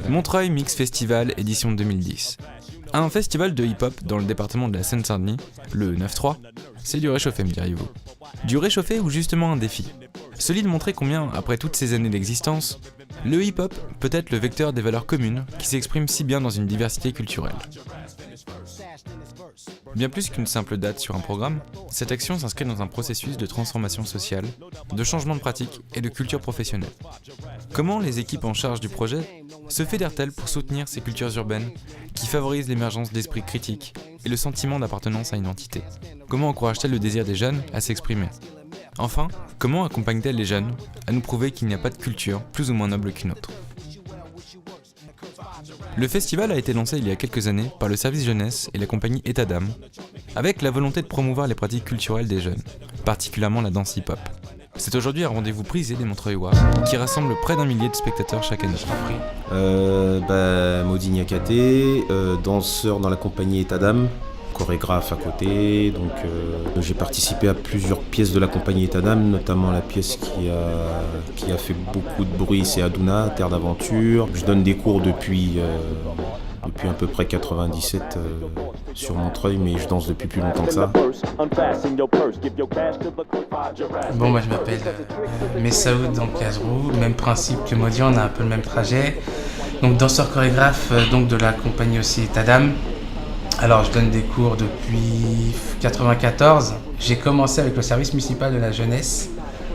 Montreuil Mix Festival édition 2010. Un festival de hip-hop dans le département de la Seine-Saint-Denis, le 9-3, c'est du réchauffé, me diriez-vous. Du réchauffé ou justement un défi. Celui de montrer combien, après toutes ces années d'existence, le hip-hop peut être le vecteur des valeurs communes qui s'expriment si bien dans une diversité culturelle. Bien plus qu'une simple date sur un programme, cette action s'inscrit dans un processus de transformation sociale, de changement de pratique et de culture professionnelle. Comment les équipes en charge du projet se fédèrent-elles pour soutenir ces cultures urbaines qui favorisent l'émergence d'esprit critique et le sentiment d'appartenance à une entité ? Comment encouragent-elles le désir des jeunes à s'exprimer ? Enfin, comment accompagnent-elles les jeunes à nous prouver qu'il n'y a pas de culture plus ou moins noble qu'une autre ? Le festival a été lancé il y a quelques années par le service jeunesse et la compagnie État d'âme, avec la volonté de promouvoir les pratiques culturelles des jeunes, particulièrement la danse hip-hop. C'est aujourd'hui un rendez-vous prisé des Montreuillois, qui rassemble près d'1 millier de spectateurs chaque année. Maudit Niakaté, danseur dans la compagnie État d'âme, chorégraphe à côté, donc j'ai participé à plusieurs pièces de la compagnie État d'âme, notamment la pièce qui a fait beaucoup de bruit, c'est Aduna, Terre d'aventure. Je donne des cours depuis à peu près 97 sur Montreuil, mais je danse depuis plus longtemps que ça. Bon, moi je m'appelle Messaoud, donc Kazrou, même principe que Maudit, on a un peu le même trajet. Donc danseur chorégraphe donc de la compagnie aussi État d'âme. Alors je donne des cours depuis 94. J'ai commencé avec le service municipal de la jeunesse.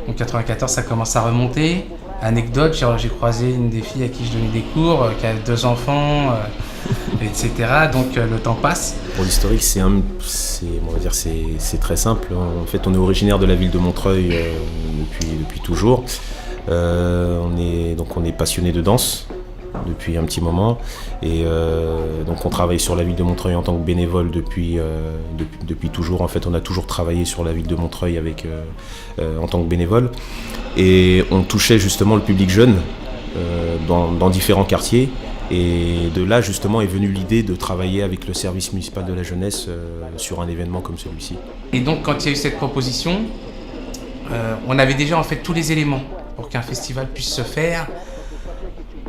Donc 94, ça commence à remonter. Anecdote, j'ai croisé une des filles à qui je donnais des cours, qui a 2 enfants, etc. Donc le temps passe. Pour l'historique, c'est très simple. En fait, on est originaire de la ville de Montreuil depuis toujours. On est passionné de danse depuis un petit moment, et donc on travaille sur la ville de Montreuil en tant que bénévole depuis toujours. En fait, on a toujours travaillé sur la ville de Montreuil en tant que bénévole, et on touchait justement le public jeune dans différents quartiers, et de là justement est venue l'idée de travailler avec le service municipal de la jeunesse sur un événement comme celui-ci. Et donc quand il y a eu cette proposition, on avait déjà en fait tous les éléments pour qu'un festival puisse se faire.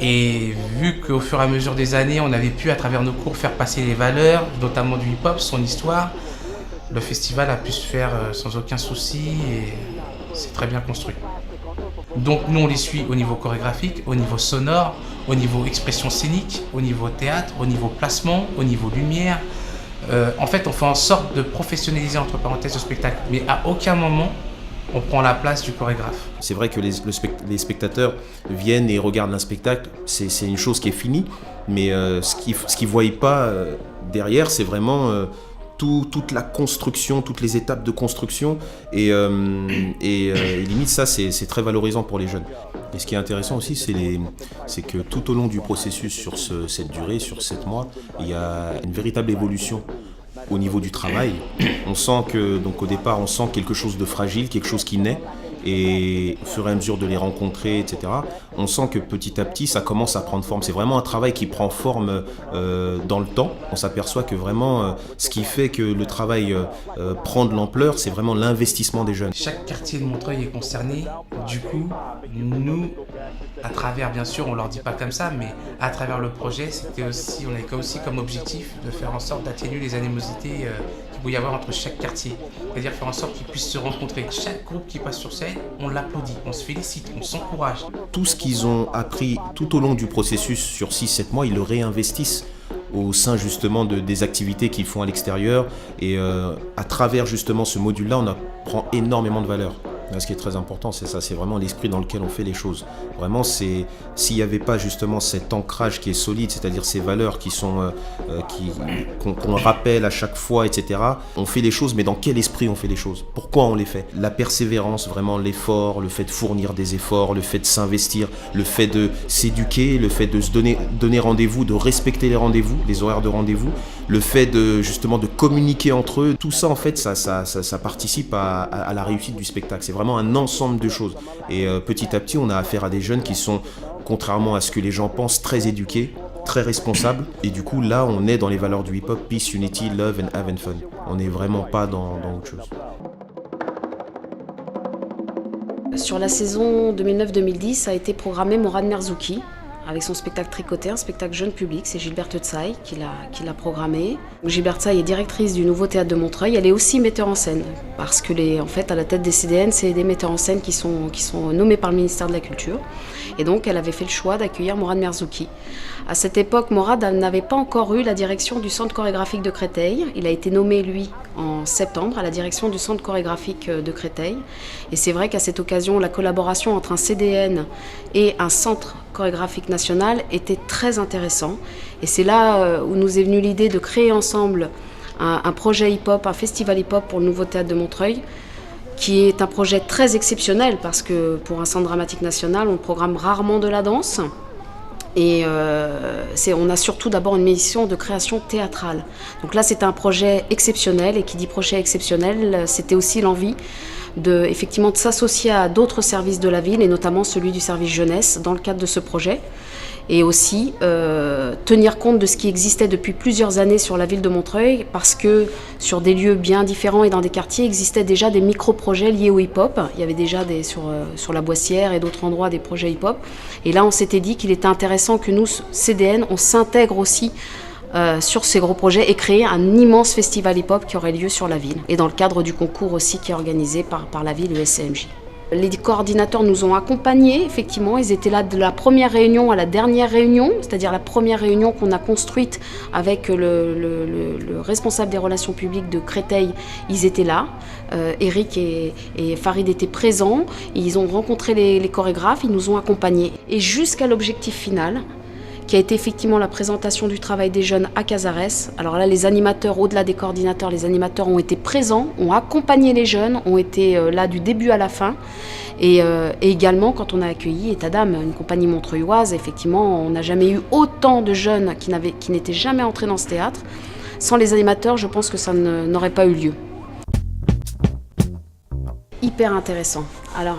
Et vu qu'au fur et à mesure des années, on avait pu, à travers nos cours, faire passer les valeurs, notamment du hip-hop, son histoire, le festival a pu se faire sans aucun souci et c'est très bien construit. Donc nous, on les suit au niveau chorégraphique, au niveau sonore, au niveau expression scénique, au niveau théâtre, au niveau placement, au niveau lumière. En fait, on fait en sorte de professionnaliser, entre parenthèses, le spectacle, mais à aucun moment, on prend la place du chorégraphe. C'est vrai que les spectateurs viennent et regardent un spectacle, c'est une chose qui est finie, mais ce qu'ils ne voient pas derrière, c'est vraiment toute la construction, toutes les étapes de construction, et limite ça, c'est très valorisant pour les jeunes. Et ce qui est intéressant aussi, c'est que tout au long du processus, sur cette durée, sur 7 mois, il y a une véritable évolution. Au niveau du travail, on sent que, donc au départ, on sent quelque chose de fragile, quelque chose qui naît, et au fur et à mesure de les rencontrer, etc., on sent que petit à petit, ça commence à prendre forme. C'est vraiment un travail qui prend forme dans le temps. On s'aperçoit que vraiment, ce qui fait que le travail prend de l'ampleur, c'est vraiment l'investissement des jeunes. Chaque quartier de Montreuil est concerné. Du coup, nous, à travers, bien sûr, on leur dit pas comme ça, mais à travers le projet, on avait aussi comme objectif de faire en sorte d'atténuer les animosités qu'il peut y avoir entre chaque quartier. C'est-à-dire faire en sorte qu'ils puissent se rencontrer. Chaque groupe qui passe sur scène, on l'applaudit, on se félicite, on s'encourage. Tout ce qu'ils ont appris tout au long du processus sur 6-7 mois, ils le réinvestissent au sein justement des activités qu'ils font à l'extérieur, et à travers justement ce module-là, on apprend énormément de valeur. Ce qui est très important, c'est ça, c'est vraiment l'esprit dans lequel on fait les choses. Vraiment, s'il n'y avait pas justement cet ancrage qui est solide, c'est-à-dire ces valeurs qu'on rappelle à chaque fois, etc. On fait les choses, mais dans quel esprit on fait les choses ? Pourquoi on les fait ? La persévérance, vraiment l'effort, le fait de fournir des efforts, le fait de s'investir, le fait de s'éduquer, le fait de se donner rendez-vous, de respecter les rendez-vous, les horaires de rendez-vous, le fait justement de communiquer entre eux. Tout ça, en fait, ça participe à la réussite du spectacle. C'est vraiment un ensemble de choses. Et petit à petit, on a affaire à des jeunes qui sont, contrairement à ce que les gens pensent, très éduqués, très responsables. Et du coup, là, on est dans les valeurs du hip-hop, peace, unity, love and having fun. On n'est vraiment pas dans autre chose. Sur la saison 2009-2010 a été programmé Morad Merzouki avec son spectacle Tricoté, un spectacle jeune public. C'est Gilberte Tsai qui l'a programmé. Gilberte Tsai est directrice du Nouveau Théâtre de Montreuil. Elle est aussi metteur en scène parce que en fait, à la tête des CDN, c'est des metteurs en scène qui sont nommés par le ministère de la Culture. Et donc, elle avait fait le choix d'accueillir Morad Merzouki. À cette époque, Morad n'avait pas encore eu la direction du Centre chorégraphique de Créteil. Il a été nommé, lui, en septembre, à la direction du Centre chorégraphique de Créteil. Et c'est vrai qu'à cette occasion, la collaboration entre un CDN et un Centre chorégraphique national était très intéressant. Et c'est là où nous est venue l'idée de créer ensemble un projet hip-hop, un festival hip-hop pour le Nouveau Théâtre de Montreuil, qui est un projet très exceptionnel parce que pour un centre dramatique national, on programme rarement de la danse. Et on a surtout d'abord une mission de création théâtrale. Donc là, c'est un projet exceptionnel, et qui dit projet exceptionnel, c'était aussi l'envie effectivement de s'associer à d'autres services de la ville, et notamment celui du service jeunesse, dans le cadre de ce projet. Et aussi tenir compte de ce qui existait depuis plusieurs années sur la ville de Montreuil, parce que sur des lieux bien différents et dans des quartiers existaient déjà des micro-projets liés au hip-hop. Il y avait déjà sur la Boissière et d'autres endroits des projets hip-hop. Et là, on s'était dit qu'il était intéressant que nous, CDN, on s'intègre aussi sur ces gros projets et créer un immense festival hip-hop qui aurait lieu sur la ville. Et dans le cadre du concours aussi qui est organisé par la ville, le SCMJ. Les coordinateurs nous ont accompagnés, effectivement, ils étaient là de la première réunion à la dernière réunion, c'est-à-dire la première réunion qu'on a construite avec le responsable des relations publiques de Créteil, ils étaient là, Eric et Farid étaient présents, ils ont rencontré les chorégraphes, ils nous ont accompagnés. Et jusqu'à l'objectif final, qui a été effectivement la présentation du travail des jeunes à Cazares. Alors là, les animateurs, au-delà des coordinateurs, les animateurs ont été présents, ont accompagné les jeunes, ont été là du début à la fin. Et également, quand on a accueilli Etadam, une compagnie montreuilloise, effectivement, on n'a jamais eu autant de jeunes qui n'étaient jamais entrés dans ce théâtre. Sans les animateurs, je pense que ça n'aurait pas eu lieu. Hyper intéressant. Alors,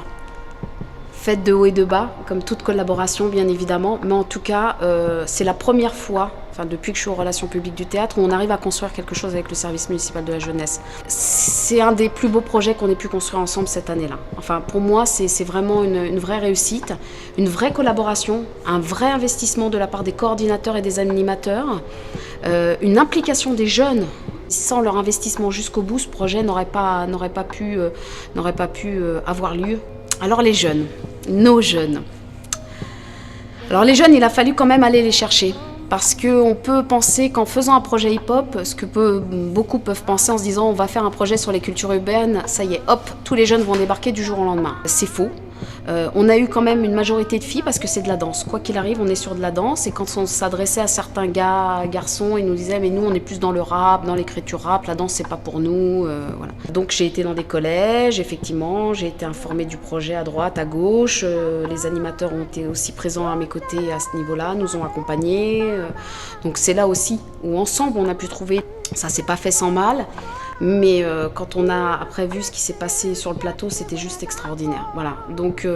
faite de haut et de bas, comme toute collaboration bien évidemment, mais en tout cas c'est la première fois, depuis que je suis aux relations publiques du théâtre, où on arrive à construire quelque chose avec le service municipal de la jeunesse. C'est un des plus beaux projets qu'on ait pu construire ensemble cette année-là. Enfin, pour moi, c'est vraiment une vraie réussite, une vraie collaboration, un vrai investissement de la part des coordinateurs et des animateurs, une implication des jeunes. Sans leur investissement jusqu'au bout, ce projet n'aurait pas pu avoir lieu. Alors les jeunes, nos jeunes. Alors les jeunes, il a fallu quand même aller les chercher. Parce qu'on peut penser qu'en faisant un projet hip-hop, ce que beaucoup peuvent penser en se disant on va faire un projet sur les cultures urbaines, ça y est, hop, tous les jeunes vont débarquer du jour au lendemain. C'est faux. On a eu quand même une majorité de filles parce que c'est de la danse. Quoi qu'il arrive, on est sur de la danse. Et quand on s'adressait à certains garçons, ils nous disaient mais nous on est plus dans le rap, dans l'écriture rap, la danse c'est pas pour nous. Voilà. Donc j'ai été dans des collèges, effectivement, j'ai été informée du projet à droite, à gauche. Les animateurs ont été aussi présents à mes côtés à ce niveau-là, nous ont accompagnés. Donc c'est là aussi où ensemble on a pu trouver. Ça s'est pas fait sans mal. Mais quand on a après vu ce qui s'est passé sur le plateau, c'était juste extraordinaire. Voilà. Donc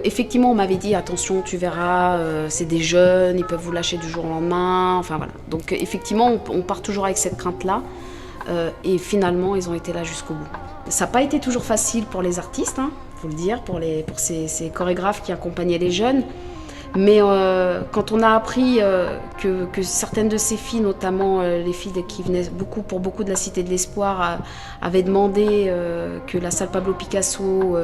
effectivement, on m'avait dit attention, tu verras, c'est des jeunes, ils peuvent vous lâcher du jour au lendemain. Enfin voilà. Donc effectivement, on part toujours avec cette crainte-là. Et finalement, ils ont été là jusqu'au bout. Ça n'a pas été toujours facile pour les artistes, faut le dire, pour ces chorégraphes qui accompagnaient les jeunes. Mais quand on a appris que certaines de ces filles, notamment les filles qui venaient pour beaucoup de la Cité de l'Espoir, avaient demandé que la salle Pablo Picasso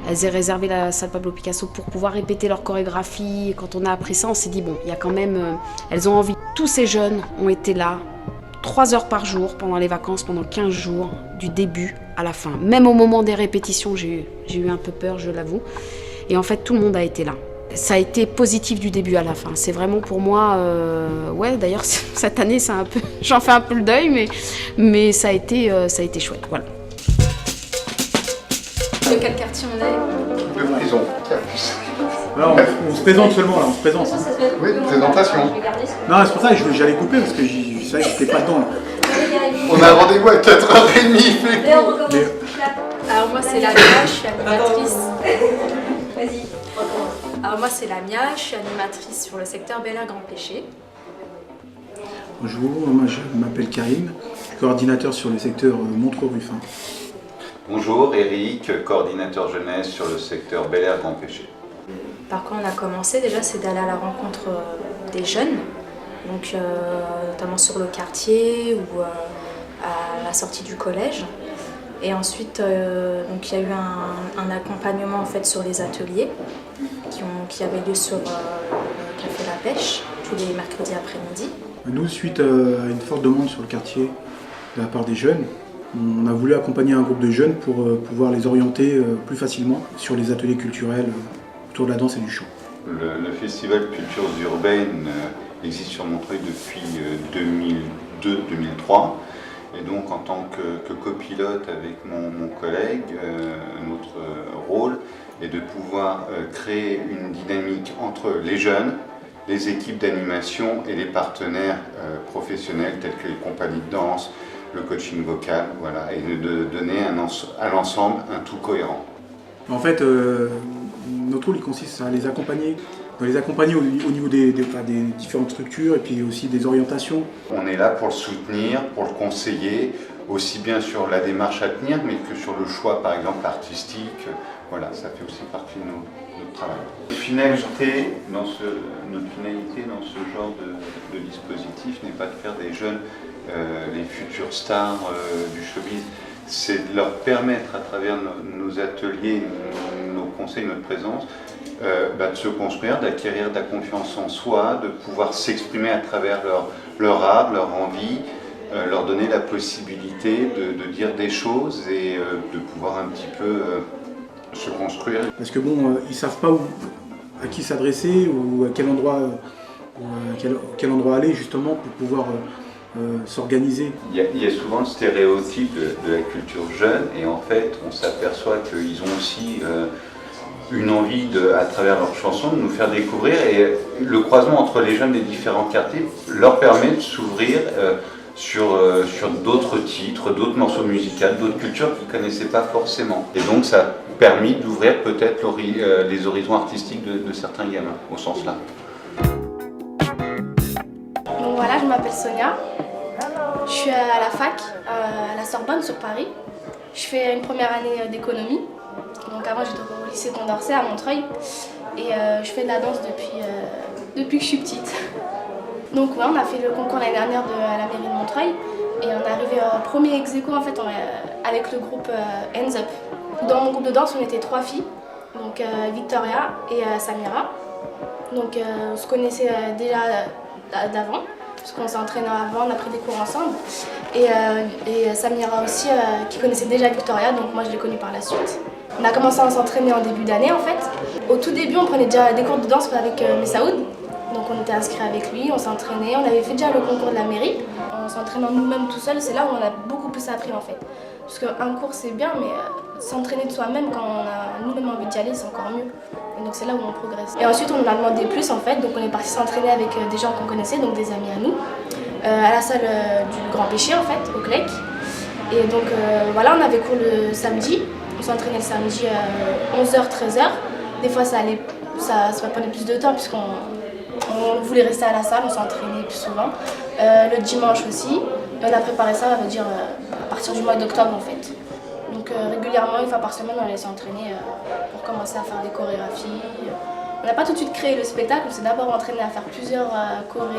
elles aient réservé la salle Pablo Picasso pour pouvoir répéter leur chorégraphie. Et quand on a appris ça, on s'est dit bon, il y a quand même, elles ont envie. Tous ces jeunes ont été là 3 heures par jour pendant les vacances, pendant 15 jours, du début à la fin. Même au moment des répétitions, j'ai eu un peu peur, je l'avoue. Et en fait, tout le monde a été là. Ça a été positif du début à la fin. C'est vraiment pour moi, d'ailleurs cette année c'est un peu, j'en fais un peu le deuil, mais ça a été chouette, voilà. De quel quartier on est? De prison. Alors, on se présente seulement, là, on se présente. Oui, présentation. Non, c'est pour ça que j'allais couper parce que je savais que j'étais pas dedans. Là. On a rendez-vous à 4h30. Alors moi c'est Lamia, je suis animatrice. Vas-y. Alors moi c'est Lamia, je suis animatrice sur le secteur Bel Air Grand Péché. Bonjour, moi je m'appelle Karim, je suis coordinateur sur le secteur Montreux-Ruffin. Bonjour, Eric, coordinateur jeunesse sur le secteur Bel Air Grand Péché. Par quoi on a commencé déjà, c'est d'aller à la rencontre des jeunes, donc notamment sur le quartier ou à la sortie du collège. Et ensuite, donc il y a eu un accompagnement en fait sur les ateliers qui avaient lieu sur le Café La Pêche tous les mercredis après-midi. Nous, suite à une forte demande sur le quartier de la part des jeunes, on a voulu accompagner un groupe de jeunes pour pouvoir les orienter plus facilement sur les ateliers culturels autour de la danse et du chant. Le festival Cultures Urbaines existe sur Montreuil depuis 2002-2003. Et donc en tant que copilote avec mon collègue, notre rôle est de pouvoir créer une dynamique entre les jeunes, les équipes d'animation et les partenaires professionnels tels que les compagnies de danse, le coaching vocal, voilà, et de donner à l'ensemble un tout cohérent. En fait, notre rôle il consiste à les accompagner au niveau des différentes structures et puis aussi des orientations. On est là pour le soutenir, pour le conseiller, aussi bien sur la démarche à tenir, mais que sur le choix par exemple artistique. Voilà, ça fait aussi partie de notre travail. Notre finalité dans ce genre de dispositif n'est pas de faire des jeunes les futures stars du showbiz, c'est de leur permettre à travers nos ateliers, nos conseils, notre présence, de se construire, d'acquérir de la confiance en soi, de pouvoir s'exprimer à travers leur art, leur envie, leur donner la possibilité de dire des choses et de pouvoir un petit peu se construire. Parce que bon, ils ne savent pas à qui s'adresser ou à quel endroit aller justement pour pouvoir s'organiser. Il y a souvent le stéréotype de la culture jeune et en fait on s'aperçoit qu'ils ont aussi une envie, à travers leurs chansons, de nous faire découvrir et le croisement entre les jeunes des différents quartiers leur permet de s'ouvrir sur d'autres titres, d'autres morceaux musicaux, d'autres cultures qu'ils ne connaissaient pas forcément. Et donc ça a permis d'ouvrir peut-être les horizons artistiques de certains gamins, au sens là. Donc voilà, je m'appelle Sonia, je suis à la fac, à la Sorbonne sur Paris. Je fais une première année d'économie. Donc avant j'étais au lycée Condorcet à Montreuil et je fais de la danse depuis que je suis petite. Donc ouais, on a fait le concours l'année dernière à la mairie de Montreuil et on est arrivé au premier ex-aequo en fait avec le groupe Hands Up. Dans mon groupe de danse on était 3 filles, donc Victoria et Samira. Donc on se connaissait déjà d'avant parce qu'on s'entraînait avant, on a pris des cours ensemble. Et Samira aussi qui connaissait déjà Victoria, donc moi je l'ai connue par la suite. On a commencé à s'entraîner en début d'année en fait. Au tout début on prenait déjà des cours de danse avec Messaoud. Donc on était inscrits avec lui, on s'entraînait, on avait fait déjà le concours de la mairie. En s'entraînant nous-mêmes tout seuls, c'est là où on a beaucoup plus appris en fait. Parce qu'un cours c'est bien, mais s'entraîner de soi-même quand on a nous-mêmes envie d'y aller, c'est encore mieux. Et donc c'est là où on progresse. Et ensuite on en a demandé plus en fait, donc on est parti s'entraîner avec des gens qu'on connaissait, donc des amis à nous, à la salle du Grand Péché en fait, au CLEC. Et donc voilà, on avait cours le samedi, on s'entraînait le samedi à 11h, 13h. Des fois ça prenait plus de temps puisqu'on voulait rester à la salle, on s'entraînait plus souvent. Le dimanche aussi, et on a préparé ça, on va dire, à partir du mois d'octobre en fait. Donc régulièrement, une fois par semaine, on allait s'entraîner pour commencer à faire des chorégraphies. On n'a pas tout de suite créé le spectacle, on s'est d'abord entraîné à faire plusieurs chorés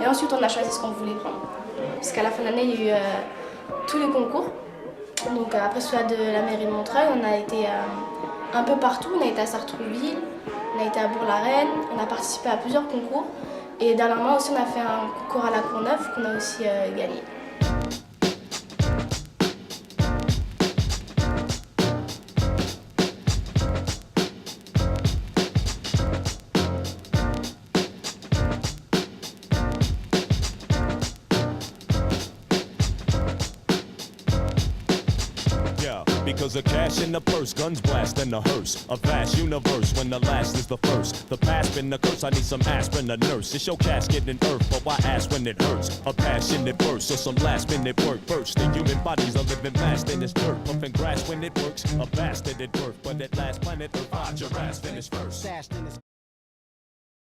et ensuite on a choisi ce qu'on voulait prendre. Parce qu'à la fin de l'année, il y a eu tous les concours. Donc après celui de la mairie de Montreuil, on a été un peu partout, on a été à Sartrouville, on a été à Bourg-la-Reine, on a participé à plusieurs concours. Et dernièrement aussi, on a fait un concours à la Courneuve qu'on a aussi gagné. Because of cash in the purse, guns blast in the hearse. A vast universe when the last is the first. The past been the curse, I need some aspirin, a nurse. It's your casket in earth, but why ask when it hurts? A passionate burst or some last minute work first. The human body's a living fast in this dirt. Pumping grass when it works. A bastard at birth, but at last planet Earth, your ass finish first.